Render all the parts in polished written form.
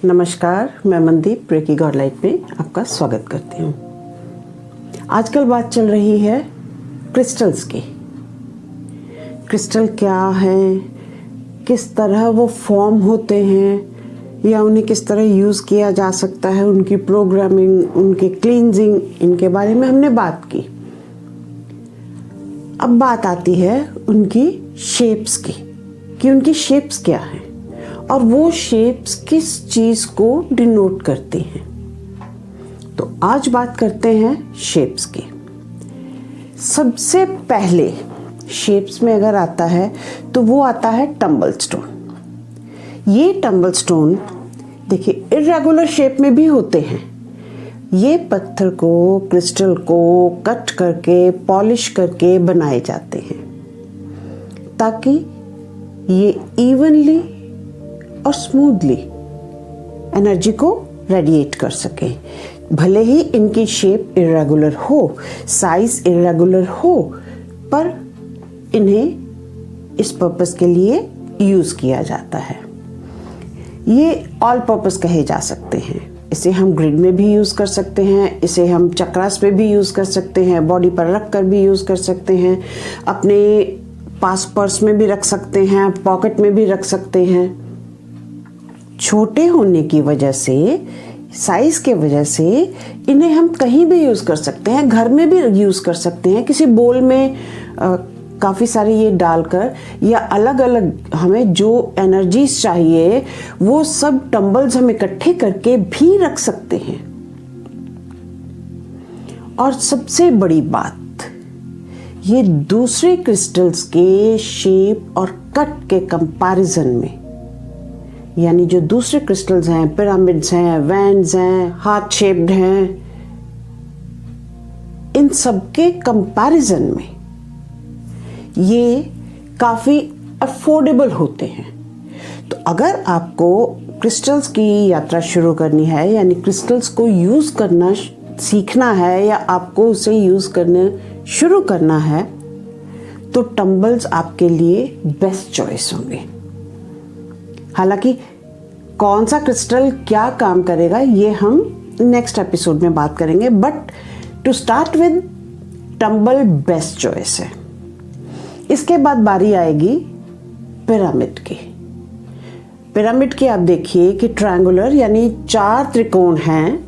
नमस्कार, मैं Mandeep recce God light में आपका स्वागत करती हूँ। आजकल बात चल रही है क्रिस्टल्स की। क्रिस्टल क्या हैं, किस तरह वो फॉर्म होते हैं या उन्हें किस तरह यूज़ किया जा सकता है, उनकी प्रोग्रामिंग, उनके क्लींजिंग, इनके बारे में हमने बात की। अब बात आती है उनकी शेप्स की, कि उनकी शेप्स क्या हैं और वो शेप्स किस चीज़ को डिनोट करती हैं। तो आज बात करते हैं शेप्स की। सबसे पहले शेप्स में अगर आता है तो वो आता है टम्बल स्टोन। ये टम्बल स्टोन देखिए इर्रेगुलर शेप में भी होते हैं। ये पत्थर को, क्रिस्टल को कट करके, पॉलिश करके बनाए जाते हैं ताकि ये इवनली और स्मूथली एनर्जी को रेडिएट कर सके। भले ही इनकी शेप इर्रेगुलर हो, साइज इर्रेगुलर हो, पर इन्हें इस पर्पस के लिए यूज़ किया जाता है। ये ऑल पर्पस कहे जा सकते हैं। इसे हम ग्रिड में भी यूज़ कर सकते हैं, इसे हम चक्रास पे भी यूज़ कर सकते हैं, बॉडी पर रख कर भी यूज़ कर सकते हैं, अपने पास पर्स में भी रख सकते हैं, पॉकेट में भी रख सकते हैं। छोटे होने की वजह से, साइज के वजह से इन्हें हम कहीं भी यूज़ कर सकते हैं, घर में भी यूज़ कर सकते हैं। किसी बोल में काफ़ी सारे ये डालकर या अलग अलग हमें जो एनर्जीज चाहिए वो सब टम्बल्स हम इकट्ठे करके भी रख सकते हैं। और सबसे बड़ी बात, ये दूसरे क्रिस्टल्स के शेप और कट के कंपैरिजन में, यानी जो दूसरे क्रिस्टल्स हैं, पिरामिड्स हैं, वैंड्स हैं, हार्ट शेप्ड हैं, इन सब के कंपैरिजन में ये काफ़ी अफोर्डेबल होते हैं। तो अगर आपको क्रिस्टल्स की यात्रा शुरू करनी है, यानी क्रिस्टल्स को यूज़ करना सीखना है या आपको उसे यूज़ करना शुरू करना है, तो टम्बल्स आपके लिए बेस्ट चॉइस होंगे। हालांकि कौन सा क्रिस्टल क्या काम करेगा ये हम नेक्स्ट एपिसोड में बात करेंगे, but to start with tumble best choice है। इसके बाद बारी आएगी पिरामिड की। पिरामिड की आप देखिए कि ट्रायंगुलर यानी 4 त्रिकोण हैं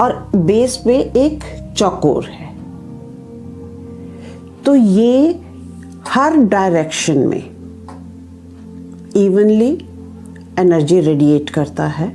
और बेस पे एक चौकोर है। तो ये हर डायरेक्शन में इवनली एनर्जी रेडिएट करता है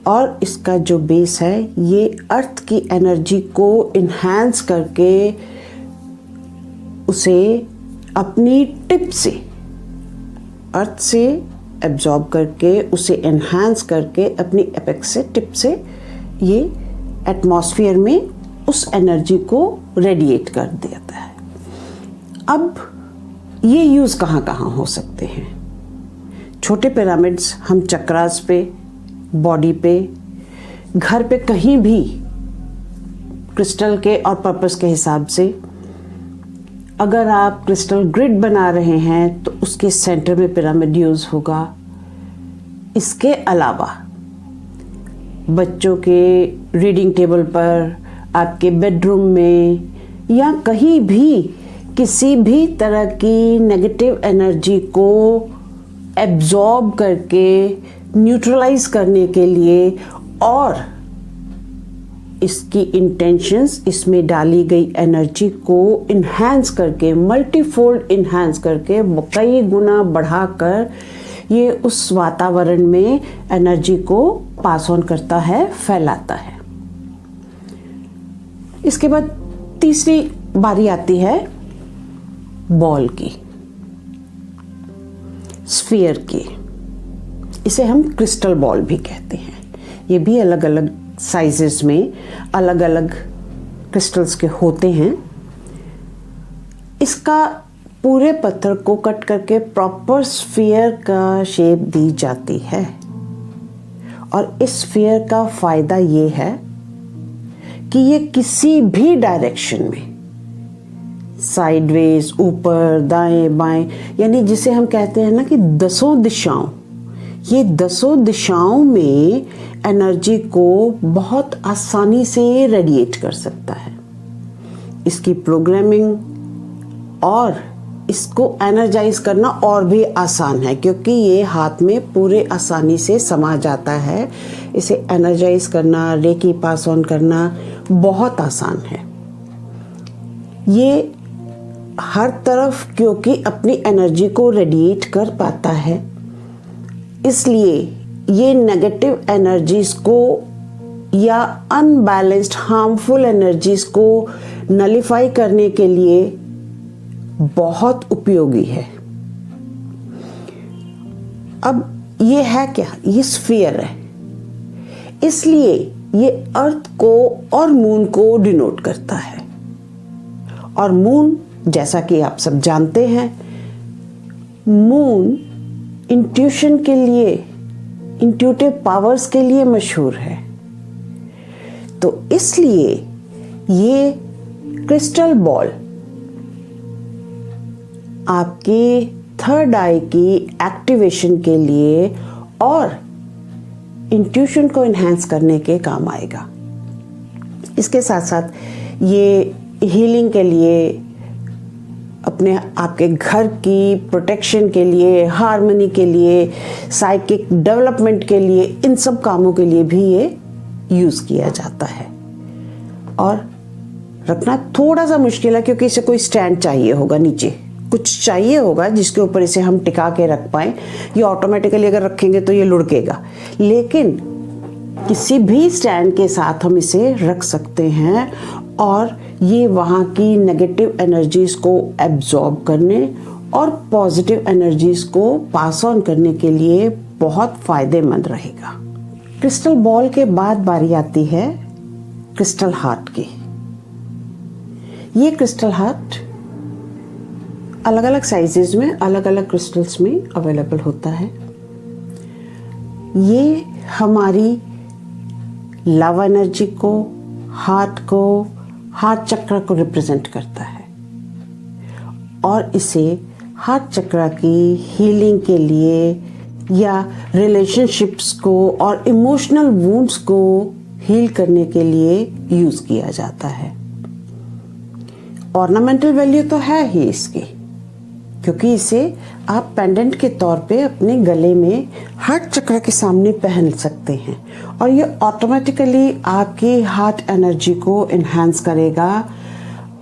और इसका जो बेस है ये अर्थ की एनर्जी को इन्हांस करके उसे अपनी टिप से, अर्थ से एब्जॉर्ब करके, उसे एनहांस करके अपनी एपेक्स से, टिप से ये एटमॉस्फेयर में उस एनर्जी को रेडिएट कर देता है। अब ये यूज़ कहाँ कहाँ हो सकते हैं? छोटे पिरामिड्स हम चक्रास पे, बॉडी पे, घर पे, कहीं भी क्रिस्टल के और पर्पस के हिसाब से। अगर आप क्रिस्टल ग्रिड बना रहे हैं तो उसके सेंटर में पिरामिड यूज़ होगा। इसके अलावा बच्चों के रीडिंग टेबल पर, आपके बेडरूम में या कहीं भी किसी भी तरह की नेगेटिव एनर्जी को एब्जॉर्ब करके न्यूट्रलाइज करने के लिए और इसकी इंटेंशंस, इसमें डाली गई एनर्जी को इन्हांस करके, मल्टीफोल्ड इन्हांस करके, कई गुना बढ़ाकर ये उस वातावरण में एनर्जी को पास ऑन करता है, फैलाता है। इसके बाद तीसरी बारी आती है बॉल की, स्फीयर की। इसे हम क्रिस्टल बॉल भी कहते हैं। ये भी अलग अलग साइजेस में अलग अलग क्रिस्टल्स के होते हैं। इसका पूरे पत्थर को कट करके प्रॉपर स्फीयर का शेप दी जाती है और इस स्फीयर का फायदा ये है कि ये किसी भी डायरेक्शन में, साइडवेज, ऊपर, दाएं, बाएं, यानी जिसे हम कहते हैं ना कि 10 दिशाओं, ये 10 दिशाओं में एनर्जी को बहुत आसानी से रेडिएट कर सकता है। इसकी प्रोग्रामिंग और इसको एनर्जाइज करना और भी आसान है, क्योंकि ये हाथ में पूरे आसानी से समा जाता है। इसे एनर्जाइज करना, रेकी पास ऑन करना बहुत आसान है। ये हर तरफ क्योंकि अपनी एनर्जी को रेडिएट कर पाता है, इसलिए ये नेगेटिव एनर्जीज को या अनबैलेंस्ड हार्मफुल एनर्जीज को नलिफाई करने के लिए बहुत उपयोगी है। अब ये है क्या? ये स्फीयर है, इसलिए ये अर्थ को और मून को डिनोट करता है। और मून, जैसा कि आप सब जानते हैं, मून इंट्यूशन के लिए, इंट्यूटिव पावर्स के लिए मशहूर है। तो इसलिए ये क्रिस्टल बॉल आपकी थर्ड आई की एक्टिवेशन के लिए और इंट्यूशन को एनहांस करने के काम आएगा। इसके साथ साथ ये हीलिंग के लिए, अपने आपके घर की प्रोटेक्शन के लिए, हार्मनी के लिए, साइकिक डेवलपमेंट के लिए, इन सब कामों के लिए भी ये यूज किया जाता है। और रखना थोड़ा सा मुश्किल है, क्योंकि इसे कोई स्टैंड चाहिए होगा, नीचे कुछ चाहिए होगा जिसके ऊपर इसे हम टिका के रख पाए। ये ऑटोमेटिकली अगर रखेंगे तो ये लुढ़केगा, लेकिन किसी भी स्टैंड के साथ हम इसे रख सकते हैं और ये वहाँ की नेगेटिव एनर्जीज को एब्जॉर्ब करने और पॉजिटिव एनर्जीज को पास ऑन करने के लिए बहुत फायदेमंद रहेगा। क्रिस्टल बॉल के बाद बारी आती है क्रिस्टल हार्ट की। ये क्रिस्टल हार्ट अलग अलग साइजेस में, अलग अलग क्रिस्टल्स में अवेलेबल होता है। ये हमारी लव एनर्जी को, हार्ट चक्र को रिप्रेजेंट करता है और इसे हार्ट चक्र की हीलिंग के लिए या रिलेशनशिप्स को और इमोशनल वुंड्स को हील करने के लिए यूज किया जाता है। ऑर्नामेंटल वैल्यू तो है ही इसकी, क्योंकि इसे आप पेंडेंट के तौर पे अपने गले में हार्ट चक्र के सामने पहन सकते हैं और ये ऑटोमेटिकली आपकी हार्ट एनर्जी को एनहांस करेगा,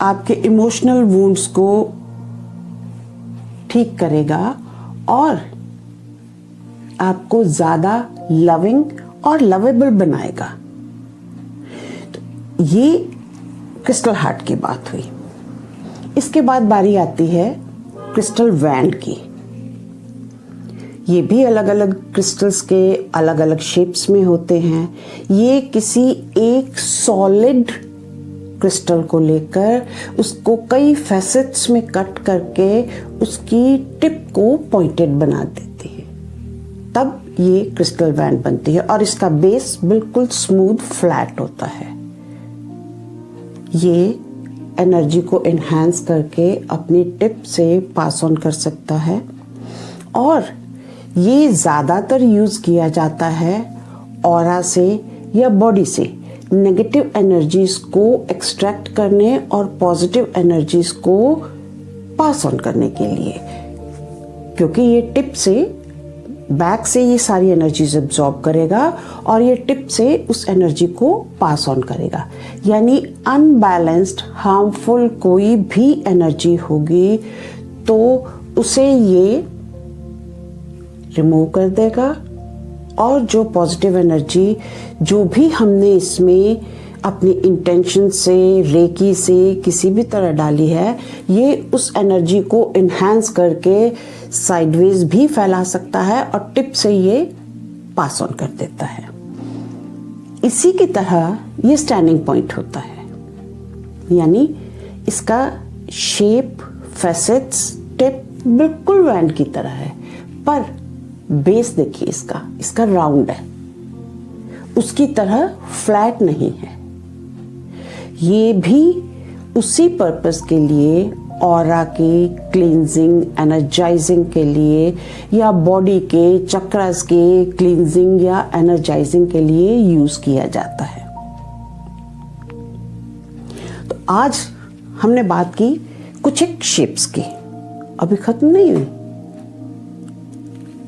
आपके इमोशनल वुंड्स को ठीक करेगा और आपको ज़्यादा लविंग और लवेबल बनाएगा। तो ये क्रिस्टल हार्ट की बात हुई। इसके बाद बारी आती है क्रिस्टल वैंड की। ये भी अलग अलग क्रिस्टल्स के अलग अलग शेप्स में होते हैं। ये किसी एक सॉलिड क्रिस्टल को लेकर उसको कई फैसेट्स में कट करके उसकी टिप को पॉइंटेड बना देती है, तब ये क्रिस्टल वैंड बनती है और इसका बेस बिल्कुल स्मूथ फ्लैट होता है। ये एनर्जी को एनहांस करके अपनी टिप से पास ऑन कर सकता है और ये ज़्यादातर यूज़ किया जाता है ऑरा से या बॉडी से नेगेटिव एनर्जीज को एक्सट्रैक्ट करने और पॉजिटिव एनर्जीज को पास ऑन करने के लिए, क्योंकि ये टिप से, बैक से ये सारी एनर्जीज एब्जॉर्ब करेगा और ये टिप से उस एनर्जी को पास ऑन करेगा। यानी अनबैलेंस्ड हार्मफुल कोई भी एनर्जी होगी तो उसे ये रिमूव कर देगा और जो पॉजिटिव एनर्जी जो भी हमने इसमें अपनी इंटेंशन से, रेकी से किसी भी तरह डाली है, ये उस एनर्जी को इन्हांस करके साइडवेज भी फैला सकता है और टिप से ये पास ऑन कर देता है। इसी की तरह ये स्टैंडिंग पॉइंट होता है, यानी इसका शेप, फैसेट्स, टिप बिल्कुल वैंड की तरह है, पर बेस देखिए इसका राउंड है, उसकी तरह फ्लैट नहीं है। ये भी उसी पर्पस के लिए ऑरा की क्लींजिंग, एनर्जाइजिंग के लिए या बॉडी के चक्रस के क्लींजिंग या एनर्जाइजिंग के लिए यूज किया जाता है। तो आज हमने बात की कुछ एक शेप्स की, अभी खत्म नहीं हुई।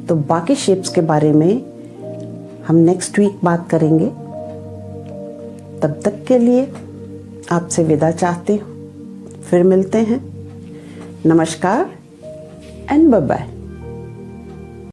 तो बाकी शेप्स के बारे में हम नेक्स्ट वीक बात करेंगे। तब तक के लिए आपसे विदा चाहती हूँ। फिर मिलते हैं। नमस्कार एंड बाय बाय।